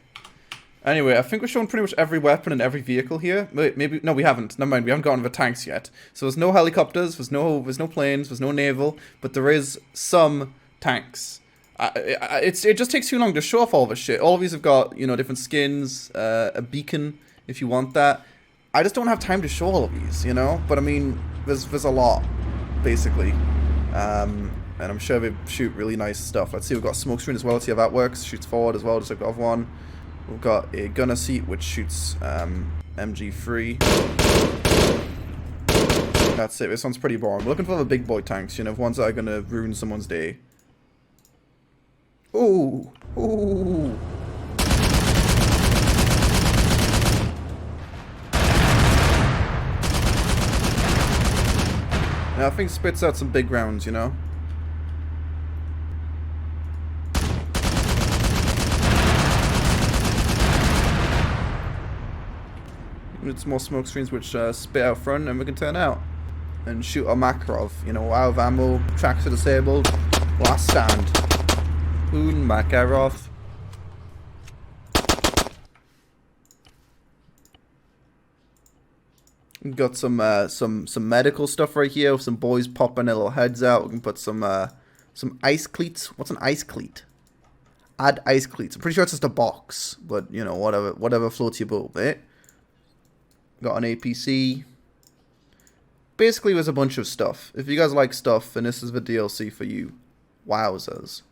Anyway, I think we're showing pretty much every weapon and every vehicle here. Wait, maybe, no we haven't. Never mind, we haven't gotten to the tanks yet. So there's no helicopters, there's no planes, there's no naval, but there is some tanks. It just takes too long to show off all this shit. All of these have got, you know, different skins, a beacon if you want that. I just don't have time to show all of these, you know? But I mean, there's a lot, basically. And I'm sure they shoot really nice stuff. Let's see, we've got a smoke screen as well. Let's see how that works. Shoots forward as well, just like the other one. We've got a gunner seat, which shoots MG3. That's it. This one's pretty boring. We're looking for the big boy tanks, you know, ones that are going to ruin someone's day. Ooh. Ooh. Now, I think spits out some big rounds, you know. Need some more smoke screens which spit out front and we can turn out and shoot a Makarov. You know, out of ammo, tracks are disabled, last stand. Un Makarov. We've got some medical stuff right here with some boys popping their little heads out. We can put some ice cleats. What's an ice cleat? Add ice cleats. I'm pretty sure it's just a box, but you know, whatever floats your boat, mate. Got an APC. Basically, there's a bunch of stuff. If you guys like stuff, then this is the DLC for you. Wowzers.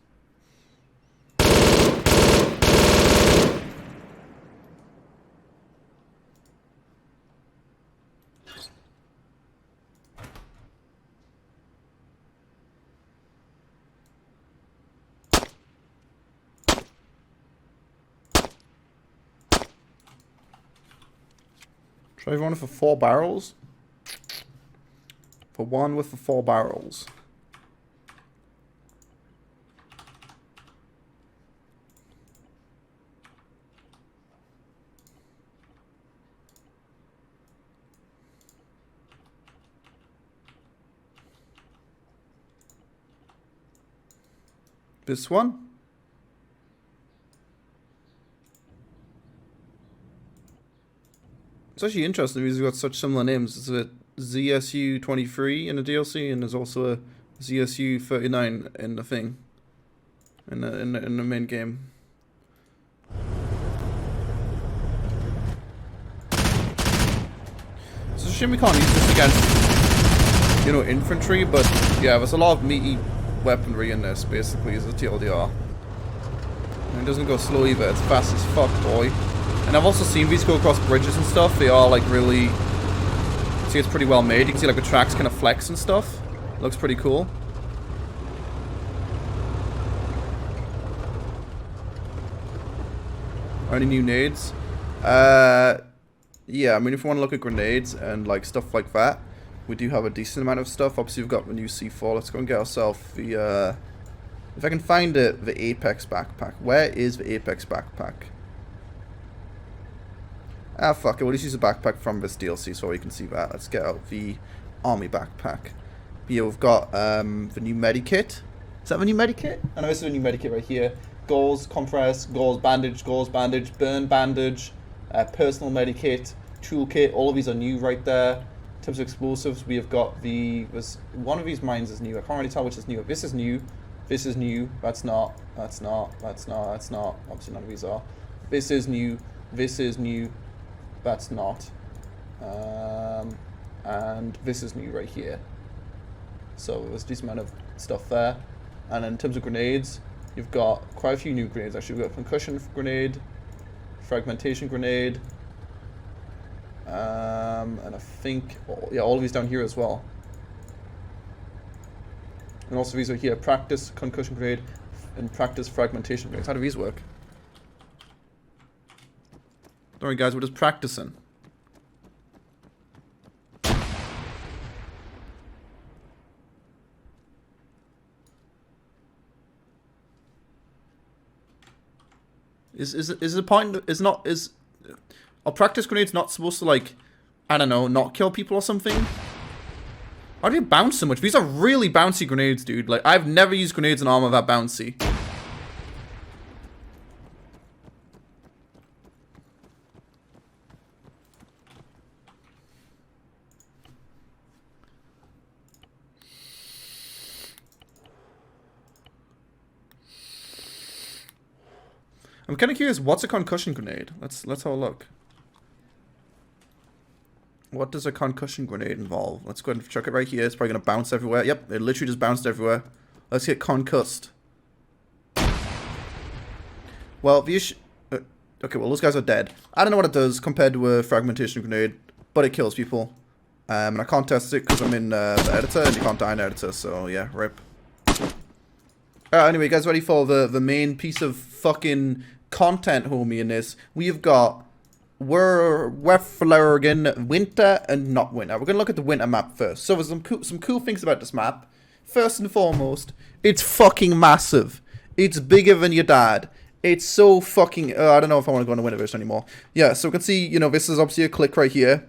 Try one for 4 barrels. For one with the 4 barrels. This one. It's actually interesting because we've got such similar names. There's a ZSU-23 in the DLC, and there's also a ZSU-39 in the thing, in the main game. It's a shame we can't use this against, you know, infantry, but yeah, there's a lot of meaty weaponry in this, basically, as a TLDR. And it doesn't go slow either, it's fast as fuck, boy. And I've also seen these go across bridges and stuff. They are like really, see, it's pretty well made. You can see like the tracks kind of flex and stuff. It looks pretty cool. Any new nades? Yeah, I mean, if you want to look at grenades and like stuff like that, we do have a decent amount of stuff. Obviously, we've got the new C4. Let's go and get ourselves the If I can find the Apex backpack. Where is the Apex backpack? Ah, fuck it. We'll just use a backpack from this DLC so we can see that. Let's get out the army backpack. Here we've got the new medikit. Is that the new medikit? I know this is a new medikit right here. Gauze, compress, gauze bandage, burn bandage, personal medikit, toolkit. All of these are new right there. In terms of explosives, we have got one of these mines is new. I can't really tell which is new. This is new. This is new. That's not. That's not. That's not. That's not. Obviously none of these are. This is new. This is new. That's not. And this is new right here. So there's a decent amount of stuff there. And in terms of grenades, you've got quite a few new grenades. Actually, we've got concussion grenade, fragmentation grenade, and I think, all of these down here as well. And also these are here, practice concussion grenade and practice fragmentation grenades. How do these work? Don't worry guys, we're just practicing. Is the point are practice grenades not supposed to, like, I don't know, not kill people or something? Why do you bounce so much? These are really bouncy grenades, dude. Like, I've never used grenades in Arma that bouncy. I'm kind of curious, what's a concussion grenade? Let's have a look. What does a concussion grenade involve? Let's go ahead and chuck it right here. It's probably going to bounce everywhere. Yep, it literally just bounced everywhere. Let's get concussed. Well, the issue... okay, well, those guys are dead. I don't know what it does compared to a fragmentation grenade, but it kills people. And I can't test it because I'm in the editor, and you can't die in editor, so yeah, rip. Anyway, you guys ready for the main piece of fucking content, homie, in this? We have got... we're flirting winter and not winter. We're going to look at the winter map first. So there's some cool things about this map. First and foremost, it's fucking massive. It's bigger than your dad. It's so fucking... I don't know if I want to go on the winter version anymore. Yeah, so we can see, you know, this is obviously a click right here.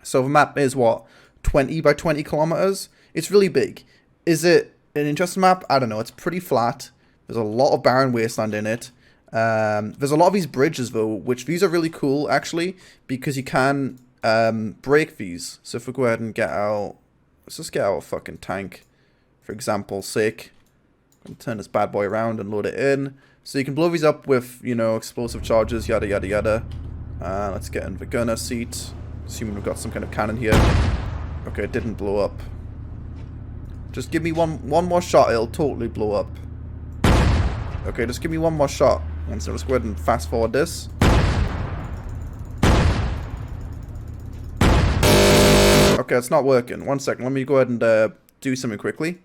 So the map is, what, 20 by 20 kilometers? It's really big. Is it an interesting map? I don't know. It's pretty flat. There's a lot of barren wasteland in it. There's a lot of these bridges, though, which these are really cool, actually, because you can break these. So if we go ahead and get out... let's just get out a fucking tank, for example's sake. And turn this bad boy around and load it in. So you can blow these up with, you know, explosive charges, yada, yada, yada. Let's get in the gunner seat. Assuming we've got some kind of cannon here. Okay, it didn't blow up. Just give me one more shot, it'll totally blow up. Okay, just give me one more shot. And so let's go ahead and fast forward this. Okay, it's not working. 1 second, let me go ahead and do something quickly.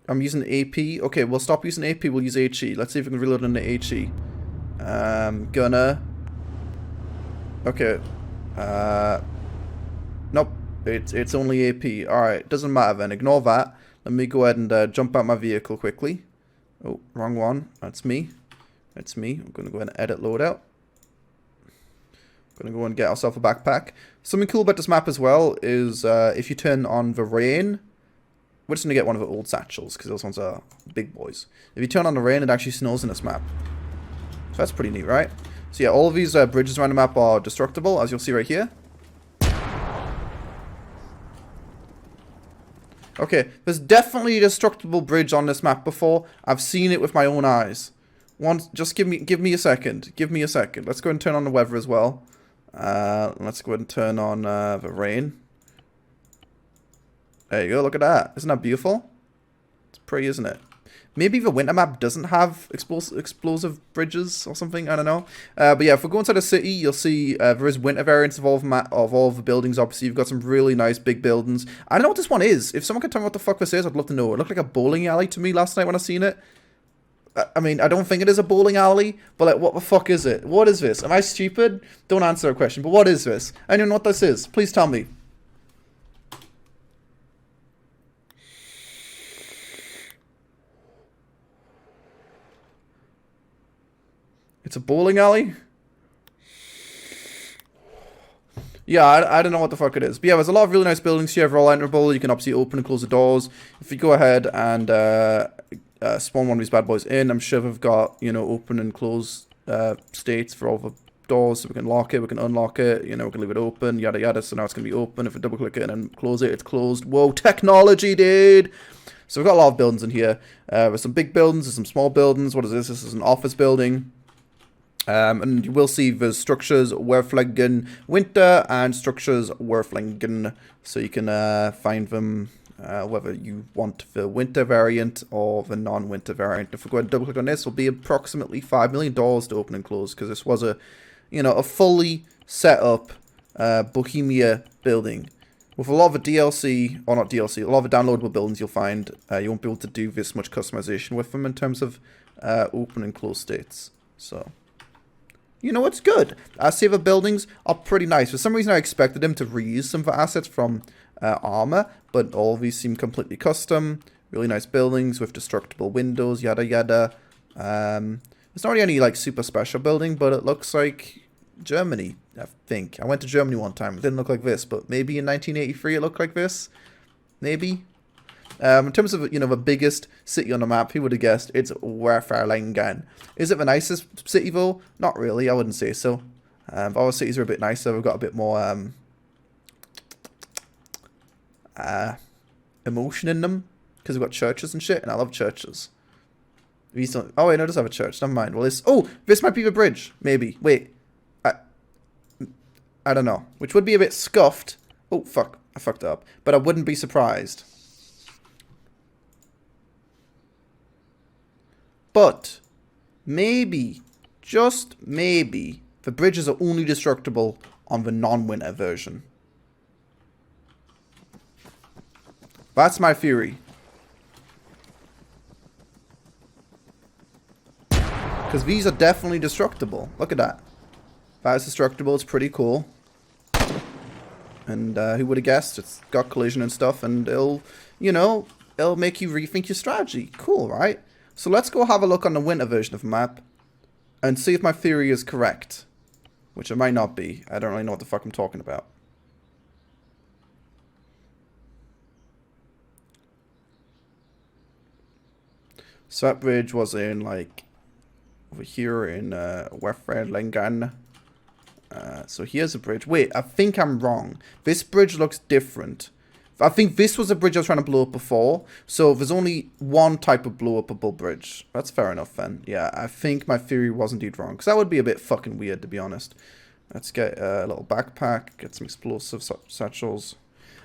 I'm using AP. Okay, we'll stop using AP, we'll use HE. Let's see if we can reload into HE. Gunner. Okay. Nope. It's only AP. Alright, doesn't matter then. Ignore that. Let me go ahead and jump out my vehicle quickly. Oh, wrong one. That's me. That's me. I'm going to go ahead and edit loadout. Going to go and get ourselves a backpack. Something cool about this map as well is if you turn on the rain, we're just going to get one of the old satchels because those ones are big boys. If you turn on the rain, it actually snows in this map. So that's pretty neat, right? So yeah, all of these bridges around the map are destructible, as you'll see right here. Okay, there's definitely a destructible bridge on this map before. I've seen it with my own eyes. Just give me a second. Give me a second. Let's go and turn on the weather as well. Let's go ahead and turn on the rain. There you go, look at that. Isn't that beautiful? It's pretty, isn't it? Maybe the winter map doesn't have explosive bridges or something, I don't know. But yeah, if we go inside the city, you'll see there is winter variants of all of the buildings. Obviously, you've got some really nice big buildings. I don't know what this one is. If someone can tell me what the fuck this is, I'd love to know. It looked like a bowling alley to me last night when I seen it. I mean, I don't think it is a bowling alley, but like, what the fuck is it? What is this? Am I stupid? Don't answer a question, but what is this? I don't know what this is. Please tell me. It's a bowling alley? Yeah, I don't know what the fuck it is. But yeah, there's a lot of really nice buildings here. They're all enterable. You can obviously open and close the doors. If you go ahead and spawn one of these bad boys in, I'm sure they've got, you know, open and close states for all the doors. So we can lock it, we can unlock it, you know, we can leave it open, yada yada. So now it's going to be open. If we double click it and then close it, it's closed. Whoa, technology, dude! So we've got a lot of buildings in here. There's some big buildings, there's some small buildings. What is this? This is an office building. And you will see the structures Werflingen Winter and structures Werflingen. So you can find them whether you want the winter variant or the non-winter variant. If we go ahead and double click on this, it'll be approximately $5 million to open and close, because this was a, you know, a fully set up Bohemia building. With a lot of the DLC, or not DLC, a lot of the downloadable buildings you'll find, you won't be able to do this much customization with them in terms of open and close states. So, you know, it's good. I see the buildings are pretty nice. For some reason, I expected them to reuse some of the assets from Arma, but all of these seem completely custom. Really nice buildings with destructible windows, yada yada. There's not really any like super special building, but it looks like Germany, I think. I went to Germany one time. It didn't look like this, but maybe in 1983 it looked like this. Maybe. In terms of, you know, the biggest city on the map, who would have guessed it's Werflingen. Is it the nicest city though? Not really, I wouldn't say so. Our cities are a bit nicer. We've got a bit more emotion in them, because we've got churches and shit, and I love churches. Oh wait, no, it does have a church. Never mind. Well, this might be the bridge. Maybe. Wait. I don't know. Which would be a bit scuffed. Oh fuck, I fucked up. But I wouldn't be surprised. But maybe, just maybe, the bridges are only destructible on the non-winter version. That's my theory. Because these are definitely destructible. Look at that. That is destructible. It's pretty cool. And who would have guessed? It's got collision and stuff, and it'll, you know, it'll make you rethink your strategy. Cool, right? So let's go have a look on the winter version of the map and see if my theory is correct. Which it might not be. I don't really know what the fuck I'm talking about. So that bridge was in, like, over here in Werflingen. So here's a bridge. Wait, I think I'm wrong. This bridge looks different. I think this was a bridge I was trying to blow up before. So there's only one type of blow-upable bridge. That's fair enough then. Yeah, I think my theory was indeed wrong. Because that would be a bit fucking weird, to be honest. Let's get a little backpack. Get some explosive satchels.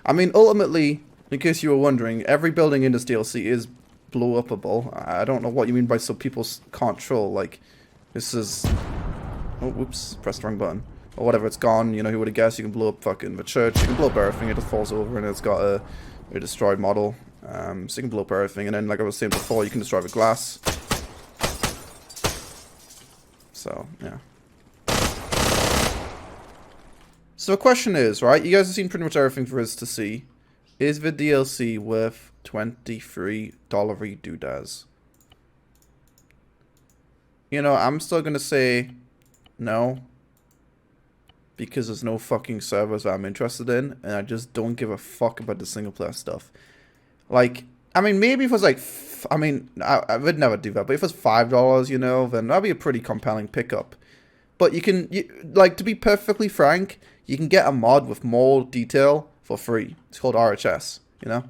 I mean, ultimately, in case you were wondering, every building in this DLC is blow-upable. I don't know what you mean by so people can't troll. Like, this is... Oh, whoops. Pressed the wrong button. Or whatever, it's gone, you know, who would have guessed you can blow up fucking the church, you can blow up everything, it just falls over and it's got a destroyed model. So you can blow up everything, and then like I was saying before, you can destroy the glass. So, yeah. So the question is, right, you guys have seen pretty much everything for us to see. Is the DLC worth $23 doodads? You know, I'm still gonna say no. Because there's no fucking servers that I'm interested in, and I just don't give a fuck about the single player stuff. Like, I mean, maybe if it was like, I would never do that, but if it was $5, you know, then that'd be a pretty compelling pickup. But like, to be perfectly frank, you can get a mod with more detail for free. It's called RHS, you know?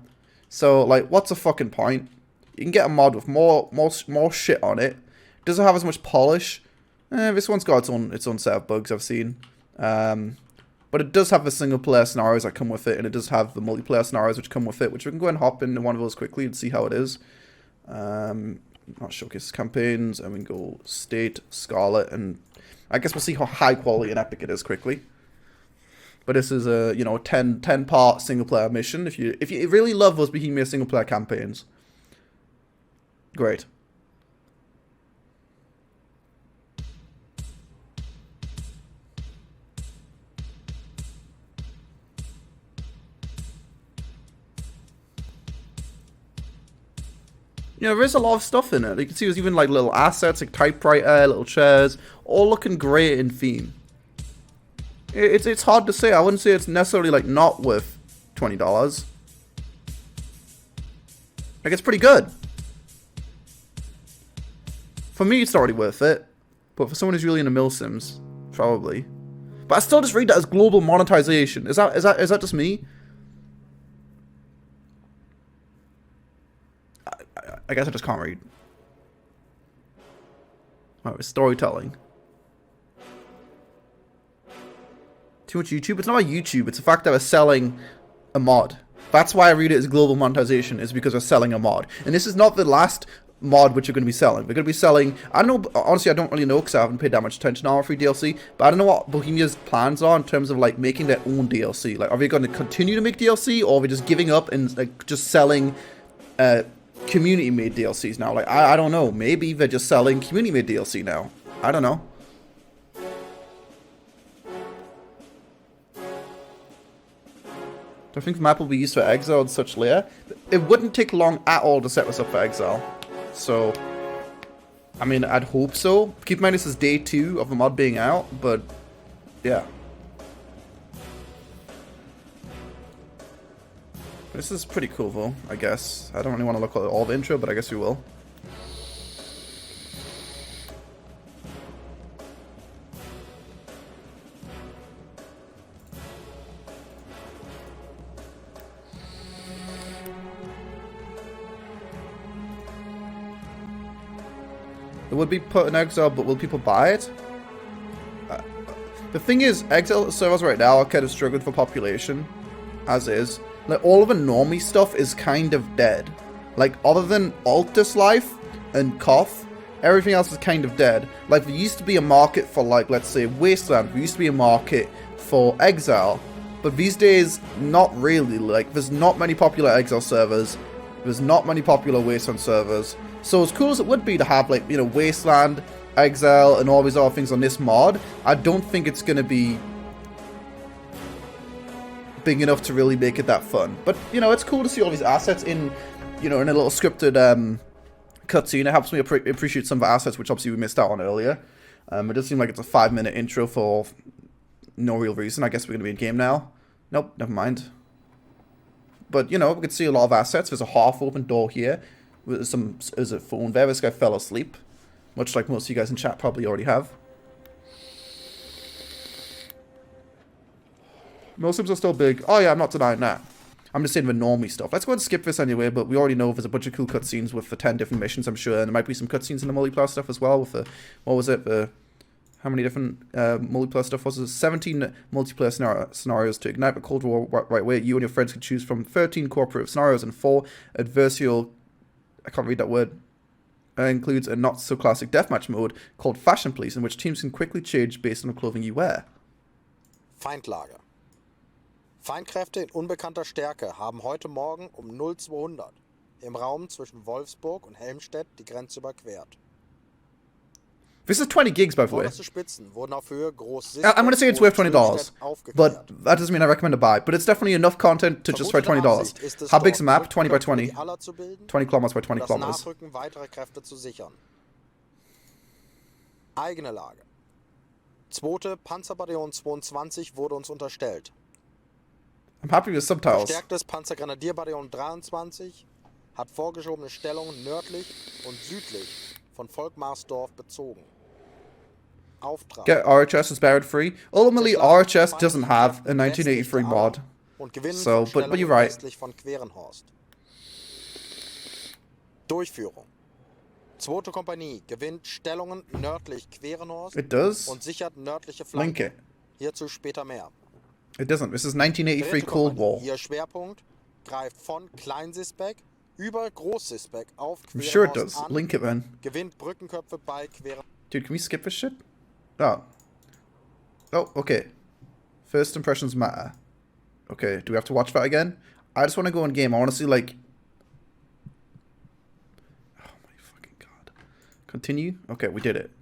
So, like, what's the fucking point? You can get a mod with more shit on it. Doesn't have as much polish. This one's got its own set of bugs I've seen. But it does have the single player scenarios that come with it, and it does have the multiplayer scenarios which come with it, which we can go and hop into one of those quickly and see how it is. Not showcase campaigns, and we can go State, Scarlet, and I guess we'll see how high quality and epic it is quickly. But this is a, you know, 10-part single player mission. If you really love those Bohemia single player campaigns, great. You know, there is a lot of stuff in it. You can see there's even like little assets, like typewriter, little chairs, all looking great in theme. It's hard to say. I wouldn't say it's necessarily like not worth $20. Like, it's pretty good. For me, it's already worth it. But for someone who's really into milsims, probably. But I still just read that as global monetization. Is that just me? I guess I just can't read. Oh, it's storytelling. Too much YouTube? It's not about YouTube. It's the fact that we're selling a mod. That's why I read it as global monetization, is because we're selling a mod. And this is not the last mod which you're going to be selling. We're going to be selling... I don't know... Honestly, I don't really know because I haven't paid that much attention to Arma free DLC. But I don't know what Bohemia's plans are in terms of, like, making their own DLC. Like, are they going to continue to make DLC? Or are they just giving up and, like, just selling community-made DLCs now? Like, I don't know. Maybe they're just selling community-made DLC now. I don't know. I think the map will be used for Exile and such later. It wouldn't take long at all to set this up for Exile. So, I mean, I'd hope so. Keep in mind this is day 2 of the mod being out, but yeah. This is pretty cool though, I guess. I don't really want to look at all the intro, but I guess we will. It would be put in Exile, but will people buy it? The thing is, Exile servers right now are kind of struggling for population, as is. Like, all of the normie stuff is kind of dead. Like, other than Altus Life and Koth, everything else is kind of dead. Like, there used to be a market for, like, let's say, Wasteland. There used to be a market for Exile. But these days, not really. Like, there's not many popular Exile servers. There's not many popular Wasteland servers. So as cool as it would be to have, like, you know, Wasteland, Exile, and all these other things on this mod, I don't think it's going to be big enough to really make it that fun. But, you know, it's cool to see all these assets in, you know, in a little scripted cutscene. It helps me appreciate some of the assets, which obviously we missed out on earlier. It does seem like it's a 5-minute intro for no real reason. I guess we're going to be in game now. Nope, never mind. But, you know, we can see a lot of assets. There's a half-open door here. There's a phone there. This guy fell asleep. Much like most of you guys in chat probably already have. Most of them are still big. Oh yeah, I'm not denying that. I'm just saying the normie stuff. Let's go and skip this anyway, but we already know there's a bunch of cool cutscenes with the 10 different missions, I'm sure. And there might be some cutscenes in the multiplayer stuff as well with the... What was it? How many different multiplayer stuff was it? 17 multiplayer scenarios to ignite the Cold War right away. You and your friends can choose from 13 cooperative scenarios and 4 adversarial... I can't read that word. Includes a not-so-classic deathmatch mode called Fashion Police, in which teams can quickly change based on the clothing you wear. Feindlager. Feindkräfte in unbekannter Stärke haben heute Morgen um 0200 im Raum zwischen Wolfsburg und Helmstedt die Grenze überquert. This is 20 gigs, by the way. Spitzen wurden auf Höhe Groß I'm going to say it's worth $20, but that doesn't mean I recommend to buy. But it's definitely enough content to justify $20. How big's the map? 20 by 20. 20 kilometers by 20 kilometers. Weitere Kräfte zu sichern. Eigene Lage. 2. Panzerbataillon 22 wurde uns unterstellt. I'm happy with subtitles. Verstärktes Panzergrenadierbataillon 23 hat vorgeschobene Stellungen nördlich und südlich von Volkmarsdorf bezogen. Auftrag. Get RHS is buried free. Ultimately, RHS doesn't have a 1983 mod. So, but you're right. Von Querenhorst. Durchführung. 2. Kompanie gewinnt Stellungen nördlich Querenhorst It does. und sichert nördliche Flanke. Link it. Hierzu später mehr. It doesn't. This is 1983 Cold War. Ihr Schwerpunkt greift von Klein-Sisbeck über Groß-Sisbeck auf I'm sure it Querenhorst does. an, Link it then. gewinnt Brückenköpfe bei Querenhorst. Dude, can we skip this shit? Oh. Oh, okay. First impressions matter. Okay, do we have to watch that again? I just want to go in game. I want to see, like... Oh my fucking god. Continue? Okay, we did it.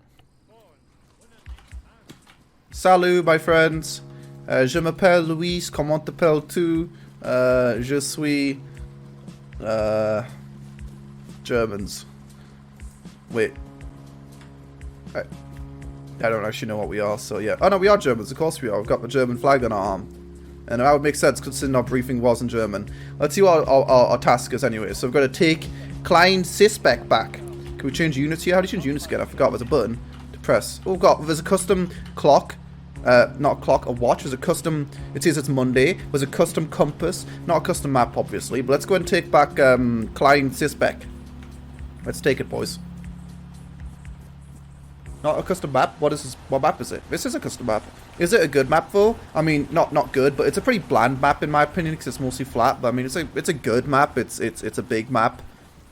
Salut, my friends. Je m'appelle Luis. Comment t'appelles-tu? Je suis... Germans. Wait. I don't actually know what we are, so yeah. Oh no, we are Germans, of course we are. We've got the German flag on our arm. And that would make sense considering our briefing was in German. Let's see what our task is anyway. So we've got to take Klein Sisbeck back. Can we change units here? How do you change units again? I forgot. There's a button to press. Oh, there's a custom clock. Not a clock, a watch. There's a custom, it says it's Monday. There's a custom compass. Not a custom map, obviously. But let's go ahead and take back Klein Sisbeck. Let's take it, boys. Not a custom map? What is this? What map is it? This is a custom map. Is it a good map though? I mean, not good, but it's a pretty bland map in my opinion because it's mostly flat. But I mean, it's a good map. It's a big map.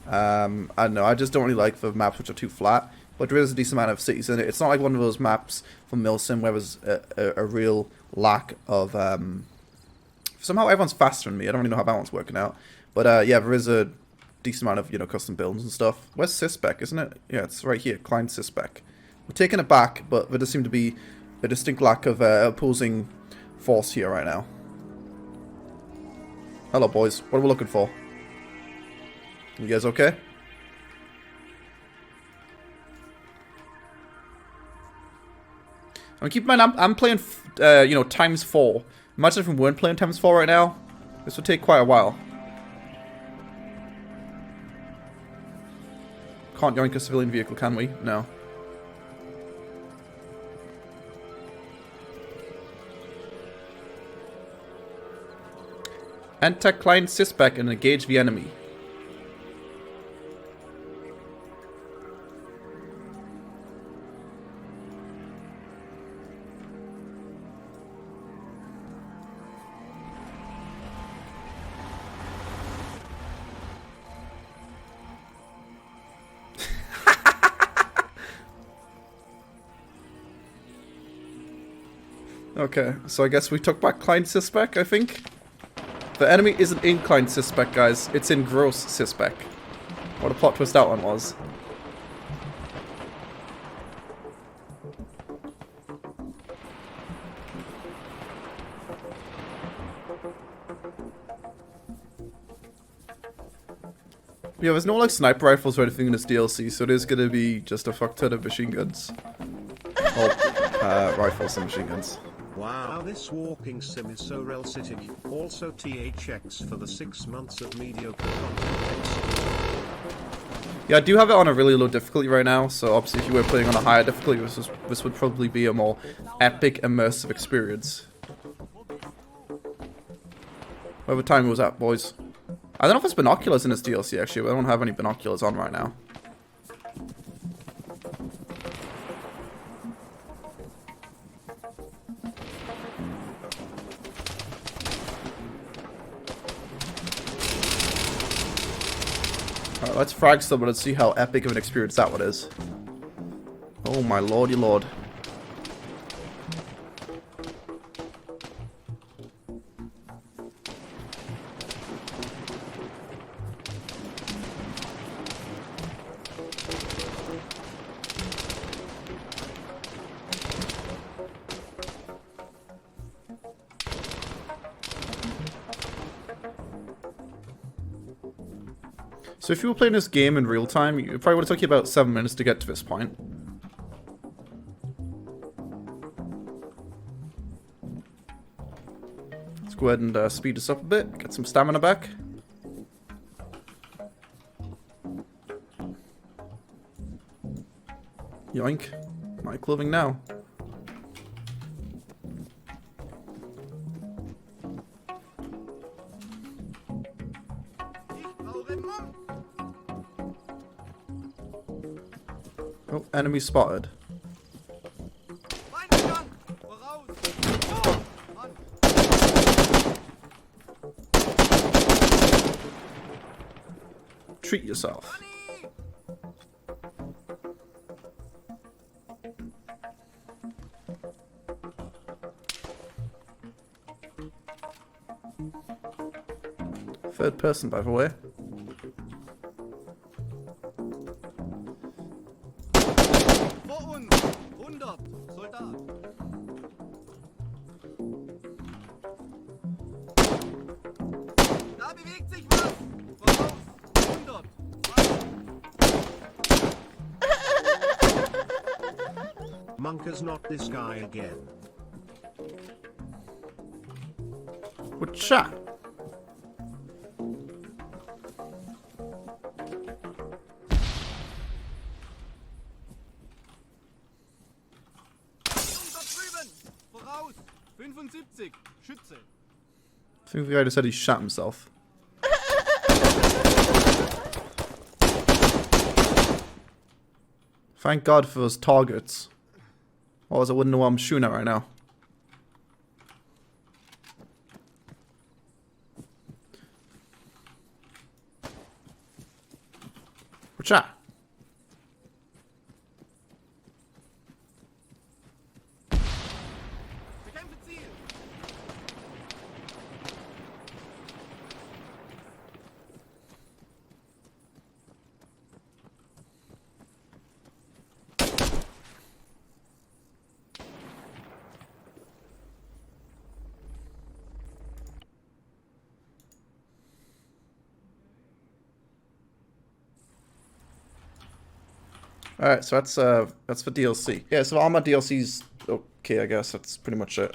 I don't know. I just don't really like the maps which are too flat. But there is a decent amount of cities in it. It's not like one of those maps from Milsim where there's a real lack of. Somehow everyone's faster than me. I don't really know how that one's working out. But yeah, there is a decent amount of custom builds and stuff. Where's Sisbeck? Isn't it? Yeah, it's right here. Klein Sisbeck. We're taking it back, but there does seem to be a distinct lack of opposing force here right now. Hello, boys. What are we looking for? You guys okay? I mean, keep in mind, I'm playing, ×4. Imagine if we weren't playing ×4 right now. This would take quite a while. Can't yoink a civilian vehicle, can we? No. Enter Klein Sisbeck and engage the enemy. Okay, so I guess we took back Klein Sisbeck, I think. The enemy isn't in Klein Sisbeck, guys. It's in Gross Sisbeck. What a plot twist that one was. Yeah, there's no like sniper rifles or anything in this DLC, so it is gonna be just a fuck ton of machine guns. Oh, rifles and machine guns. Wow, this walking sim is so realistic. Also THX for the 6 months of mediocre content. Yeah, I do have it on a really low difficulty right now, so obviously if you were playing on a higher difficulty, this would probably be a more epic, immersive experience. Whatever time was that, boys? I don't know if there's binoculars in this DLC actually, but I don't have any binoculars on right now. Alright, let's frag someone and see how epic of an experience that one is. Oh my lordy lord. So if you were playing this game in real time, it probably would have took you about 7 minutes to get to this point. Let's go ahead and speed this up a bit, get some stamina back. Yoink. My clothing now. Oh, enemy spotted. Treat yourself. Third person, by the way. Monka's not this guy again. What's that? Voraus! 75! Schütze! I think the guy just said he shot himself. Thank God for those targets. Otherwise I wouldn't know what I'm shooting at right now. What's that? Bekämpfe Ziel! Alright, so that's for DLC. Yeah, so Arma DLC's okay, I guess. That's pretty much it.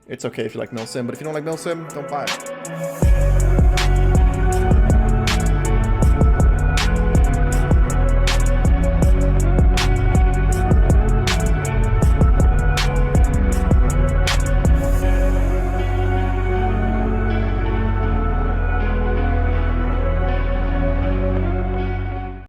It's okay if you like Milsim, but if you don't like Milsim, don't buy it.